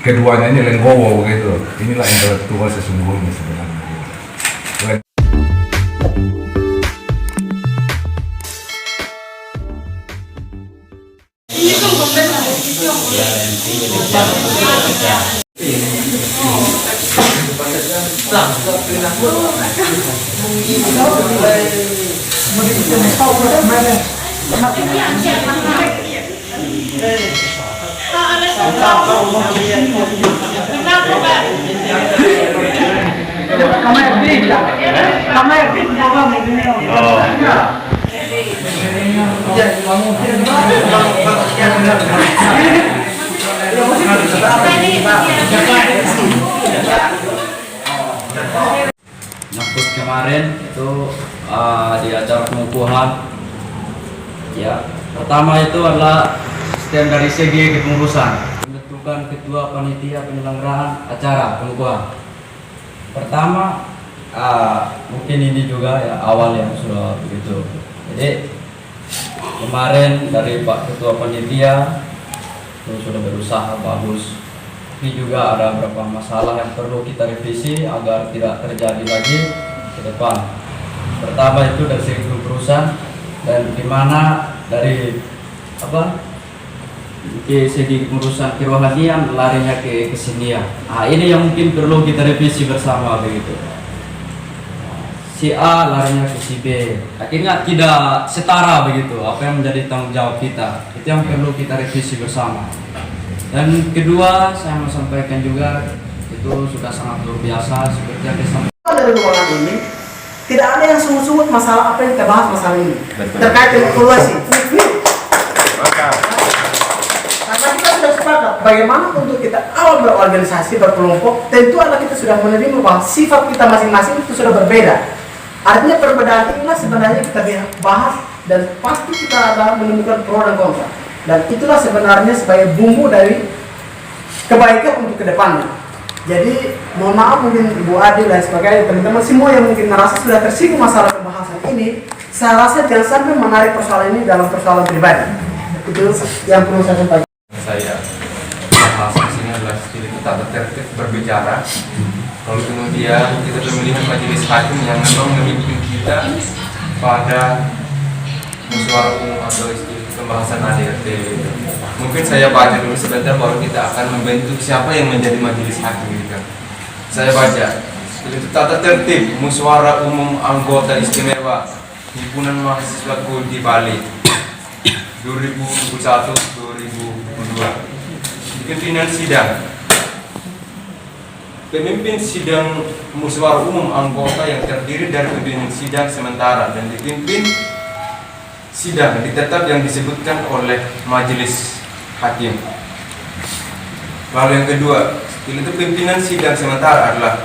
keduanya ini lenggowo begitu. Inilah intelektual sesungguhnya sebenarnya. Nyangkut kemarin itu di acara pengukuhan, ya pertama itu adalah sistem dari segi kepengurusan, menentukan ketua panitia penyelenggaraan acara pengukuhan. Pertama mungkin ini juga ya awal yang sudah begitu. Jadi kemarin dari Pak Ketua Panitia itu sudah berusaha bagus. Tapi juga ada beberapa masalah yang perlu kita revisi agar tidak terjadi lagi ke depan. Pertama itu dari segi perusahaan dan di mana dari ke segi pengurusan kerohanian larinya ke kesenian. Ini yang mungkin perlu kita revisi bersama begitu. Si A larinya ke si B, akhirnya tidak setara begitu. Apa yang menjadi tanggung jawab kita itu yang perlu kita revisi bersama. Dan kedua, saya mau sampaikan juga itu sudah sangat luar biasa seperti yang disampaikan dari ruangan ini. Tidak ada yang sungut-sungut masalah apa yang kita bahas masalah ini terkait dengan evaluasi. Karena kita sudah sepakat bagaimana untuk kita awal berorganisasi berkelompok, tentu adalah kita sudah menerima bahwa sifat kita masing-masing itu sudah berbeda. Artinya perbedaan inilah sebenarnya kita bahas dan pasti kita akan menemukan pro dan kontra. Dan itulah sebenarnya sebagai bumbu dari kebaikan untuk kedepannya. Jadi mohon maaf mungkin Ibu Adi dan sebagainya, teman-teman semua yang mungkin merasa sudah tersinggung masalah pembahasan ini, saya rasa jangan sampai menarik persoalan ini dalam persoalan pribadi. Itu yang perlu saya sampaikan. Saya bahas di sini adalah stili tata tertib berbicara. Kalau kemudian kita pemilihan majelis hakim yang memang memimpin kita pada musyawarah umum atau istilah pembahasan ADRT. Mungkin saya baca dulu sebentar baru kita akan membentuk siapa yang menjadi majelis hakim gitu. Saya baca stili tata tertib musyawarah umum anggota istimewa Himpunan Mahasiswa di Bali 2021-2022. Pimpinan sidang. Pemimpin sidang musyawarah umum anggota yang terdiri dari pimpinan sidang sementara dan dipimpin sidang ditetap yang disebutkan oleh majelis hakim. Lalu yang kedua, itu pimpinan sidang sementara adalah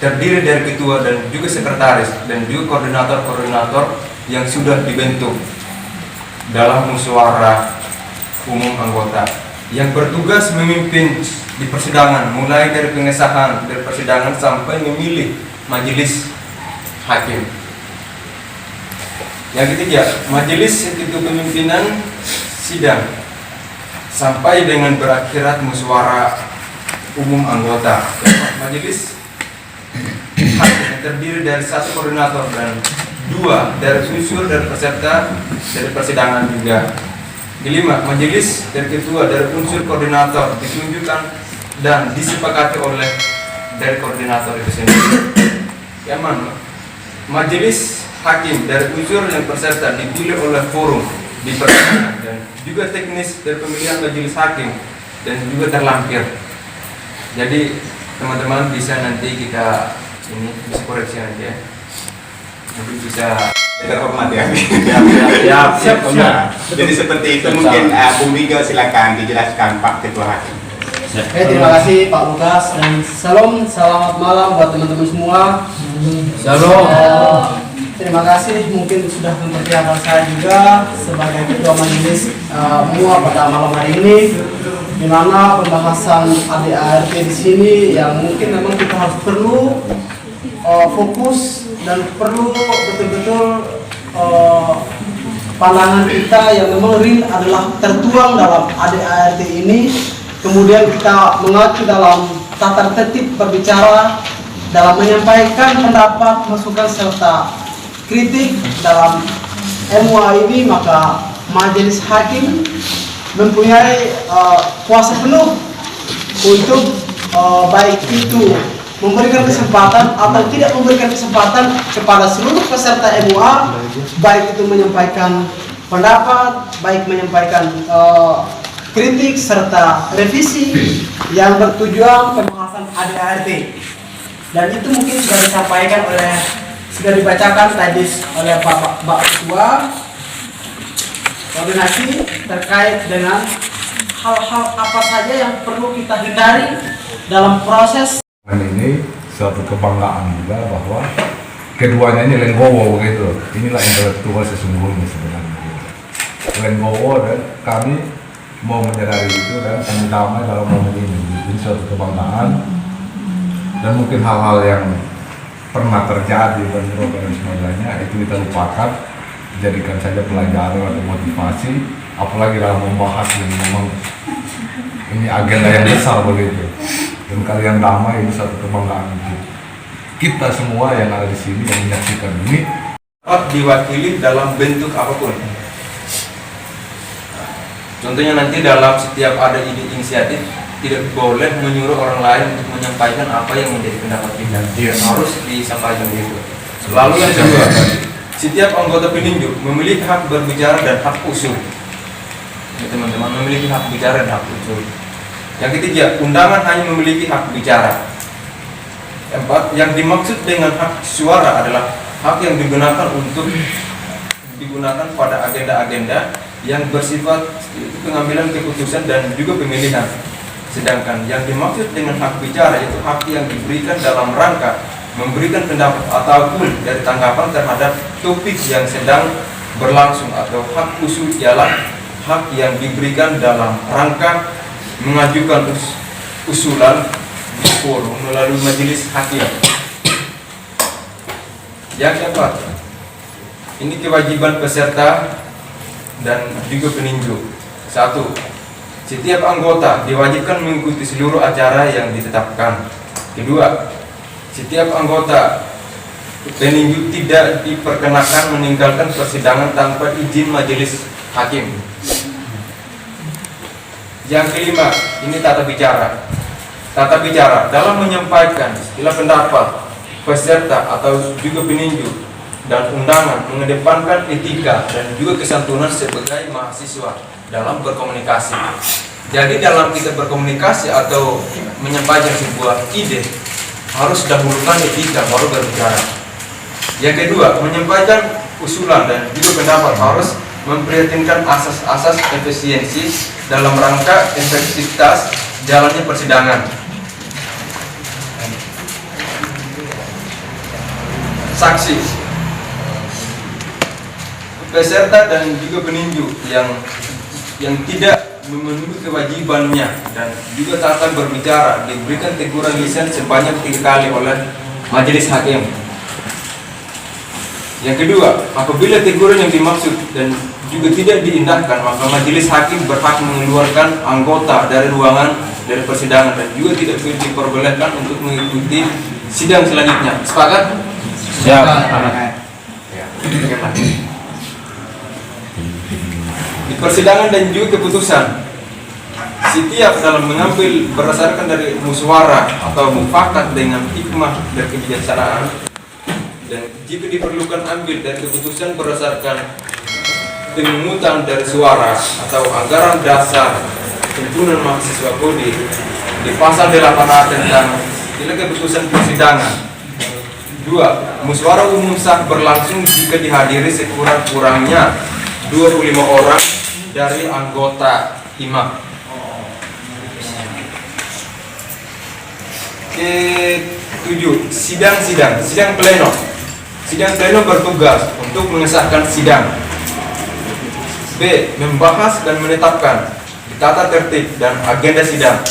terdiri dari ketua dan juga sekretaris dan juga koordinator-koordinator yang sudah dibentuk dalam musyawarah umum anggota yang bertugas memimpin di persidangan mulai dari pengesahan dari persidangan sampai memilih majelis hakim. Yang ketiga, majelis itu pemimpinan sidang sampai dengan berakhirat musyawarah umum anggota. Majelis hakim yang terdiri dari satu koordinator dan dua dari unsur dari peserta dari persidangan juga. Kelima, majelis dari ketua dari unsur koordinator ditunjukkan dan disepakati oleh dari koordinator itu sendiri. Yang mana? Majelis hakim dari unsur yang peserta dipilih oleh forum di persidangan dan juga teknis dari pemilihan majelis hakim dan juga terlampir. Jadi teman-teman bisa nanti kita ini bisa koreksi nanti ya. Nanti bisa terhormat ya. Siap. Jadi seperti itu mungkin Bung Biga silakan dijelaskan Pak Ketua Hakim. Terima kasih Pak Lukas dan salam, selamat malam buat teman-teman semua. Shalom. Terima kasih mungkin sudah memperkenalkan saya juga sebagai ketua majelis MUA pada malam hari ini, di mana pembahasan ADART di sini yang mungkin memang kita harus perlu fokus dan perlu betul-betul pandangan kita yang memang real adalah tertuang dalam ADART ini Kemudian kita mengacu dalam tata tertib berbicara, dalam menyampaikan pendapat, masukan serta kritik dalam MUA ini, maka majelis hakim mempunyai kuasa penuh untuk baik itu memberikan kesempatan atau tidak memberikan kesempatan kepada seluruh peserta MUA, baik itu menyampaikan pendapat, baik menyampaikan kritik serta revisi yang bertujuan pembahasan ADART. Dan itu mungkin sudah dibacakan tadi oleh Pak Ketua koordinasi terkait dengan hal-hal apa saja yang perlu kita hindari dalam proses. Dan ini suatu kebanggaan juga bahwa keduanya ini lenggowo gitu. Inilah intelektual sesungguhnya sebenarnya. Lenggowo, dan kami mau menyadari itu dan kami damai dalam momen ini. Ini suatu kebanggaan, dan mungkin hal-hal yang pernah terjadi dan sebagainya itu kita lupakan, jadikan saja pelajaran atau motivasi, apalagi dalam membahas yang memang ini agenda yang besar begitu. Dan kalian damai, ini satu kebanggaan kita semua yang ada di sini yang menyaksikan ini. Diwakili dalam bentuk apapun. Contohnya nanti dalam setiap ada ide inisiatif tidak boleh menyuruh orang lain untuk menyampaikan apa yang menjadi pendapat kita. Harus disampaikan gitu. Lalu yang kedua, setiap anggota peninjau memiliki hak berbicara dan hak usul. Ya, teman-teman, memiliki hak bicara dan hak usul. Yang ketiga, undangan hanya memiliki hak bicara. Empat, yang dimaksud dengan hak suara adalah hak yang digunakan pada agenda-agenda yang bersifat pengambilan keputusan dan juga pemilihan. Sedangkan yang dimaksud dengan hak bicara itu hak yang diberikan dalam rangka memberikan pendapat ataupun dari tanggapan terhadap topik yang sedang berlangsung, atau hak usul ialah hak yang diberikan dalam rangka mengajukan usulan di forum melalui majelis hakim. Yang keempat, ini kewajiban peserta dan juga peninjau. Satu, setiap anggota diwajibkan mengikuti seluruh acara yang ditetapkan. Kedua, setiap anggota peninjau tidak diperkenakan meninggalkan persidangan tanpa izin majelis hakim. Yang kelima, ini tata bicara. Tata bicara dalam menyampaikan istilah pendapat peserta atau juga peninjau dan undangan mengedepankan etika dan juga kesantunan sebagai mahasiswa dalam berkomunikasi. Jadi dalam kita berkomunikasi atau menyampaikan sebuah ide harus dahulukan etika baru berbicara. Yang kedua, menyampaikan usulan dan juga pendapat harus memprihatinkan asas-asas efisiensi dalam rangka efektivitas jalannya persidangan. Saksi, peserta dan juga peninjau yang tidak memenuhi kewajibannya dan juga tak akan berbicara diberikan teguran lisan sebanyak 3 kali oleh majelis hakim. Yang kedua, apabila teguran yang dimaksud dan juga tidak diindahkan, maka majelis hakim berhak mengeluarkan anggota dari ruangan dari persidangan dan juga tidak diperbolehkan untuk mengikuti sidang selanjutnya. Sepakat? Siap. Di persidangan dan juga keputusan, setiap dalam mengambil berdasarkan dari musyawarah atau mufakat dengan hikmah dan kebijaksanaan, dan jika diperlukan ambil dari keputusan berdasarkan pemungutan dari suara atau anggaran dasar tuntunan mahasiswa kode di pasal 8A tentang istilah keputusan persidangan. 2. Musyawarah umum sah berlangsung jika dihadiri sekurang-kurangnya 25 orang dari anggota himah. Ke-7, sidang pleno. Sidang pleno bertugas untuk mengesahkan sidang. B. Membahas dan menetapkan tata tertib dan agenda sidang.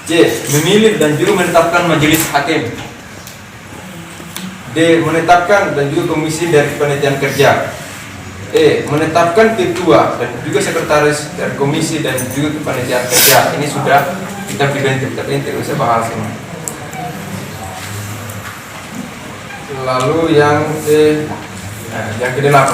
C. Memilih dan juga menetapkan majelis hakim. D. Menetapkan dan juga komisi dari penelitian kerja. menetapkan ketua dan juga sekretaris dari komisi dan juga kepanitiaan kerja. Ini sudah kita preventif, tapi tidak usah bahas ini. Lalu yang ke-8,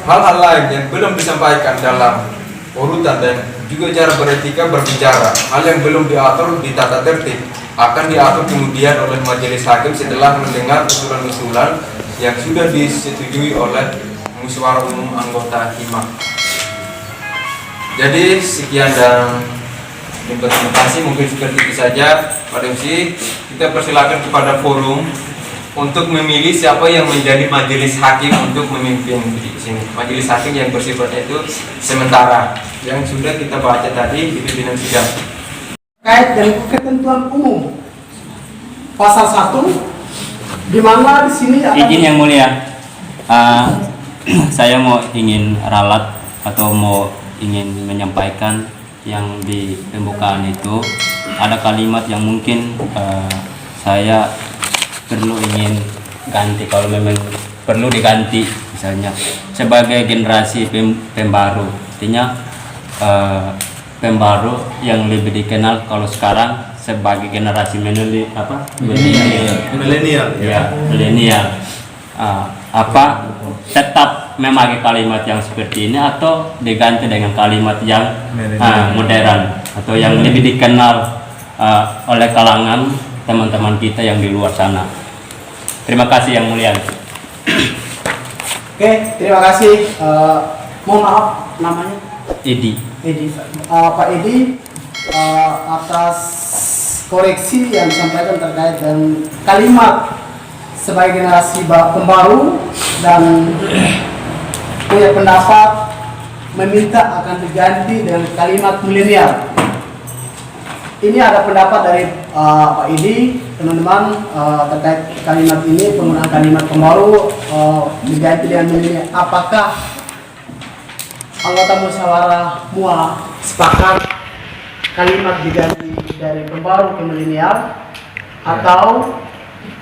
hal-hal lain yang belum disampaikan dalam urutan dan juga cara beretika berbicara, hal yang belum diatur di tata tertib akan diatur kemudian oleh majelis hakim setelah mendengar usulan-usulan yang sudah disetujui oleh musyawarah umum anggota HIMA. Jadi sekian dan terima kasih, mungkin seperti itu saja Pak MC. Kita persilakan kepada forum untuk memilih siapa yang menjadi majelis hakim untuk memimpin di sini. Majelis hakim yang bersifatnya itu sementara yang sudah kita baca tadi di pimpinan sidang. Terkait dengan ketentuan umum pasal 1 di mana di sini akan Izin yang mulia, saya ingin ralat atau ingin menyampaikan yang di pembukaan itu ada kalimat yang mungkin saya ingin ganti, kalau memang perlu diganti, misalnya sebagai generasi pembaru, artinya pembaru yang lebih dikenal kalau sekarang sebagai generasi milenial tetap memakai kalimat yang seperti ini atau diganti dengan kalimat yang modern atau yang lebih dikenal oleh kalangan teman-teman kita yang di luar sana. Terima kasih yang mulia. Oke, terima kasih. Mohon maaf namanya Edi. Pak Edi, atas koreksi yang disampaikan terkait dengan kalimat sebagai generasi pembaru dan punya pendapat meminta akan diganti dengan kalimat milenial. Ini ada pendapat dari Pak Edi, teman-teman, terkait kalimat ini, penggunaan kalimat pembaru diganti dengan milenial. Apakah anggota musyawarah MUA sepakat kalimat diganti dari pembaru ke milenial, atau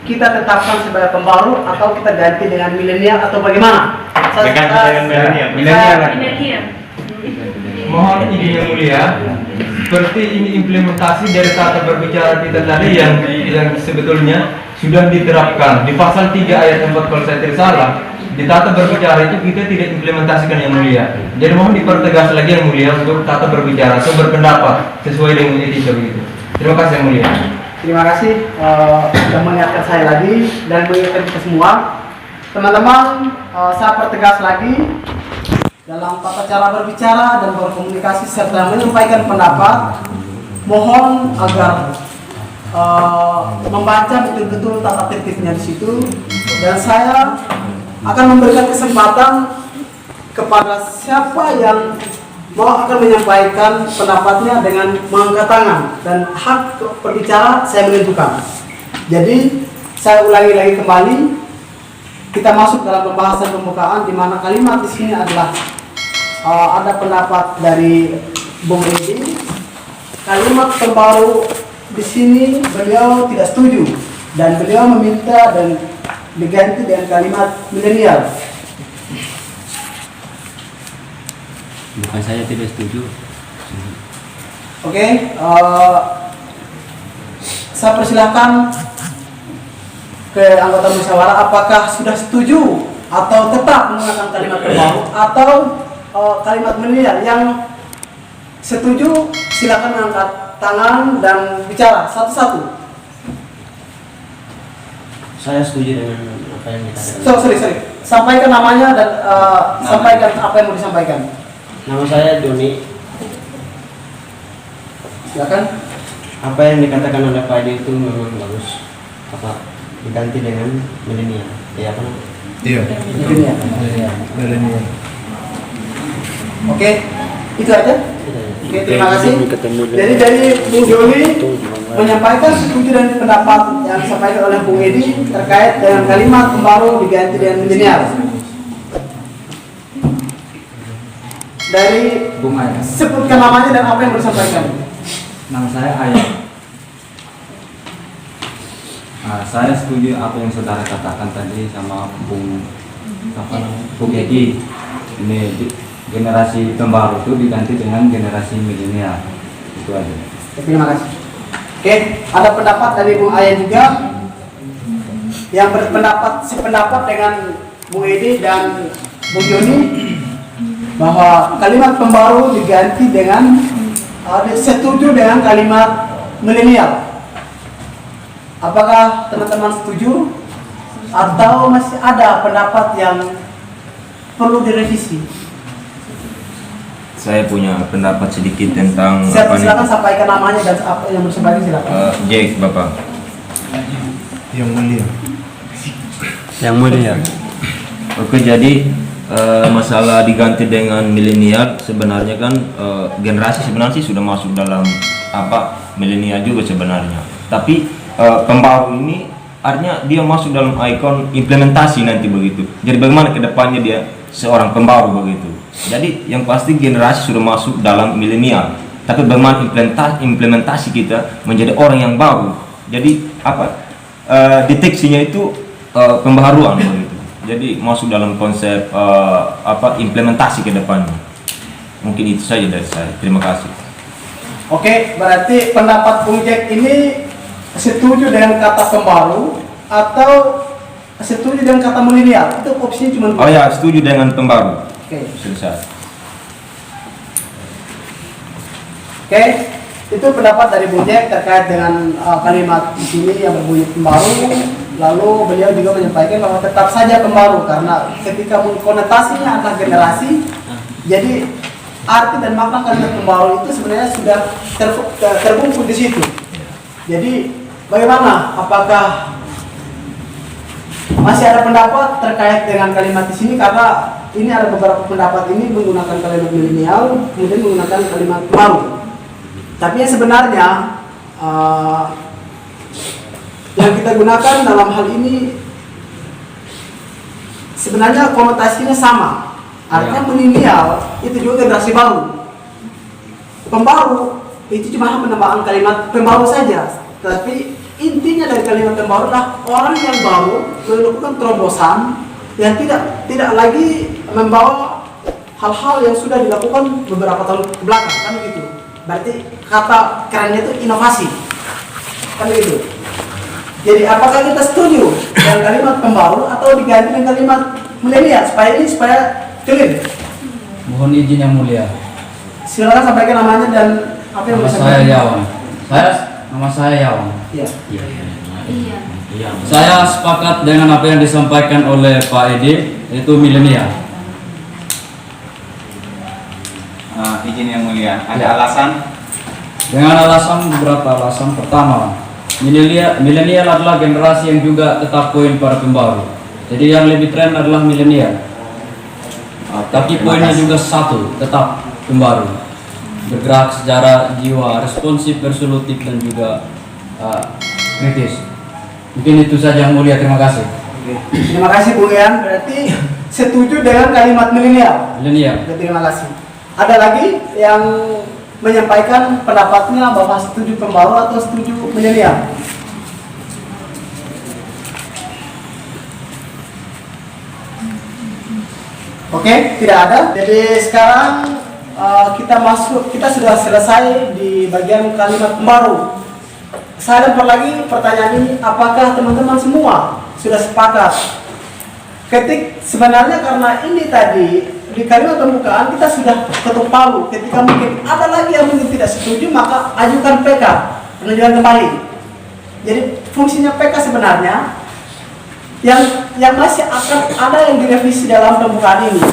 kita tetapkan sebagai pembaru, atau kita ganti dengan milenial, atau bagaimana? Milenial. Mohon izin yang mulia, seperti ini implementasi dari tata berbicara kita tadi yang sebetulnya sudah diterapkan di pasal 3 ayat 4 kalau saya tidak salah. Di tata berbicara itu kita tidak implementasikan yang mulia. Jadi mohon dipertegas lagi yang mulia untuk tata berbicara atau berpendapat sesuai dengan etika begitu. Terima kasih yang mulia. Terima kasih sudah mengingatkan saya lagi dan mengingatkan kita semua. Teman-teman, saya pertegas lagi dalam tata cara berbicara dan berkomunikasi serta menyampaikan pendapat. Mohon agar membaca betul-betul tata tertibnya di situ, dan saya akan memberikan kesempatan kepada siapa yang mau akan menyampaikan pendapatnya dengan mengangkat tangan, dan hak berbicara saya menentukan. Jadi saya ulangi lagi kembali, kita masuk dalam pembahasan pembukaan di mana kalimat di sini adalah ada pendapat dari Bung Edi. Kalimat terbaru di sini beliau tidak setuju dan beliau meminta dan diganti dengan kalimat milenial. Bukan saya tidak setuju. Oke, saya persilahkan ke anggota musyawarah apakah sudah setuju atau tetap menggunakan kalimat terbaru atau kalimat milenial. Yang setuju silakan angkat tangan dan bicara satu-satu. Saya setuju dengan apa yang dikatakan. Sorry. Sampaikan namanya dan sampaikan apa yang mau disampaikan. Nama saya Doni. Silakan. Apa yang dikatakan oleh Pak Edi itu memang bagus. Apa diganti dengan milenial? Ya apa? Iya. Milenial. Oke, itu aja. Oke, terima kasih. Jadi dari Bung Joni menyampaikan setuju dengan pendapat yang disampaikan oleh Bung Edi terkait dengan kalimat pembaru diganti dengan milenial. Dari Bung Ayat. sebutkan namanya dan apa yang mau disampaikan. Nama saya Ayat. Saya setuju apa yang saudara katakan tadi sama Bung apa namanya PGG ini generasi pembaru itu diganti dengan generasi milenial. Itu aja. Terima kasih. Oke, ada pendapat dari Bung Ayah juga yang sependapat dengan Bung Edi dan Bung Joni bahwa kalimat pembaru diganti dengan setuju dengan kalimat milenial. Apakah teman-teman setuju atau masih ada pendapat yang perlu direvisi? Saya punya pendapat sedikit tentang Silakan sampaikan namanya dan apa yang bersebut, silakan. Jack, Bapak. Yang mulia. Yang mulia. Oke, jadi masalah diganti dengan milenial sebenarnya kan generasi sebenarnya sih sudah masuk dalam milenial juga sebenarnya. Tapi pembaru ini artinya dia masuk dalam ikon implementasi nanti begitu. Jadi bagaimana kedepannya dia seorang pembaru begitu. Jadi yang pasti generasi sudah masuk dalam milenial. Tapi bagaimana implementasi kita menjadi orang yang baru. Jadi deteksinya itu pembaharuan begitu. Jadi masuk dalam konsep implementasi ke depannya. Mungkin itu saja dari saya. Terima kasih. Oke, berarti pendapat Bung Jack ini setuju dengan kata pembaru atau setuju dengan kata milenial? Itu opsinya cuma dua. Oh ya, setuju dengan pembaru. Oke. Selesai. Oke, itu pendapat dari Bung Jack terkait dengan kalimat di sini yang berbunyi pembaru. Lalu beliau juga menyampaikan bahwa tetap saja pembaru karena ketika konotasinya adalah generasi, jadi arti dan makna kalimat pembaru itu sebenarnya sudah terbungkus di situ. Jadi bagaimana? Apakah masih ada pendapat terkait dengan kalimat di sini? Karena ini ada beberapa pendapat ini menggunakan kalimat milenial, kemudian menggunakan kalimat baru. Tapi yang sebenarnya yang kita gunakan dalam hal ini sebenarnya konotasinya sama. Artinya milenial itu juga generasi baru. Pembaru itu cuma menambahkan kalimat pembaru saja. Tapi intinya dari kalimat pembaru adalah orang yang baru melakukan terobosan yang tidak lagi membawa hal-hal yang sudah dilakukan beberapa tahun ke belakang, kan begitu. Berarti kata kerennya itu inovasi, kan begitu. Jadi apakah kita setuju dengan kalimat pembaru atau diganti dengan kalimat milenial supaya clear? Mohon izin yang mulia. Silakan sampaikan namanya dan apa yang Nama bisa saya Yawan. Nama saya Yawan. Iya. Saya sepakat dengan apa yang disampaikan oleh Pak Edi, yaitu milenial. Izin yang mulia, ada alasan? Dengan alasan beberapa alasan. Pertama, milenial adalah generasi yang juga tetap poin para pembaru. Jadi yang lebih tren adalah milenial. Tapi poinnya juga satu, tetap pembaru. Bergerak secara jiwa, responsif, resolutif dan juga kritis. Mungkin itu saja yang mulia, terima kasih. Terima kasih Bu Ian. Berarti setuju dengan kalimat milenial. Milenial. Terima kasih. Ada lagi yang menyampaikan pendapatnya bahwa setuju pembaru atau setuju milenial? Oke, tidak ada. Jadi sekarang kita sudah selesai di bagian kalimat pembaru. Saya lempar lagi pertanyaan ini, apakah teman-teman semua sudah sepakat? Sebenarnya karena ini tadi di kalimat pembukaan kita sudah ketuk palu. Ketika mungkin ada lagi yang mungkin tidak setuju, maka ajukan PK, penunjukan kembali. Jadi fungsinya PK sebenarnya yang masih akan ada yang direvisi dalam pembukaan ini.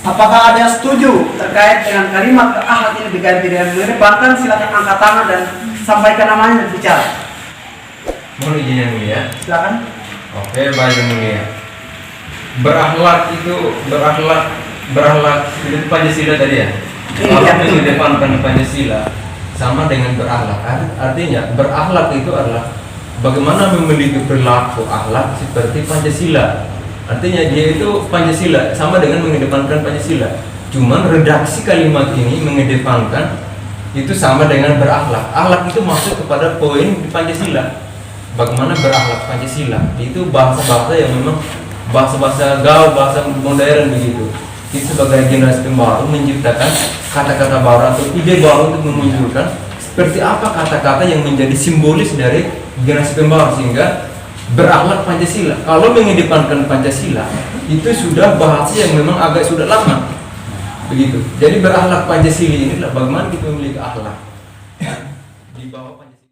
Apakah ada yang setuju terkait dengan kalimat ahad ini diganti dengan milenial? Bahkan silakan angkat tangan dan sampaikan namanya dan bicara. Mohon izin yang mulia. Silakan. Oke, baik yang mulia. Berakhlak itu itu Pancasila tadi ya. Kalau mengedepankan Pancasila sama dengan berakhlak. Artinya berakhlak itu adalah bagaimana memiliki perilaku akhlak seperti Pancasila. Artinya dia itu Pancasila sama dengan mengedepankan Pancasila. Cuman redaksi kalimat ini mengedepankan itu sama dengan berakhlak. Akhlak itu masuk kepada poin di Pancasila. Bagaimana berakhlak Pancasila? Itu bahasa-bahasa yang memang bahasa-bahasa gaul, bahasa modern begitu. Kita sebagai generasi pembaru menciptakan kata-kata baru atau ide baru untuk memunculkan seperti apa kata-kata yang menjadi simbolis dari generasi pembaru sehingga berakhlak Pancasila. Kalau mengedepankan Pancasila itu sudah bahasa yang memang agak sudah lama begitu. Jadi berakhlak Pancasila inilah bagaimana kita memiliki akhlak.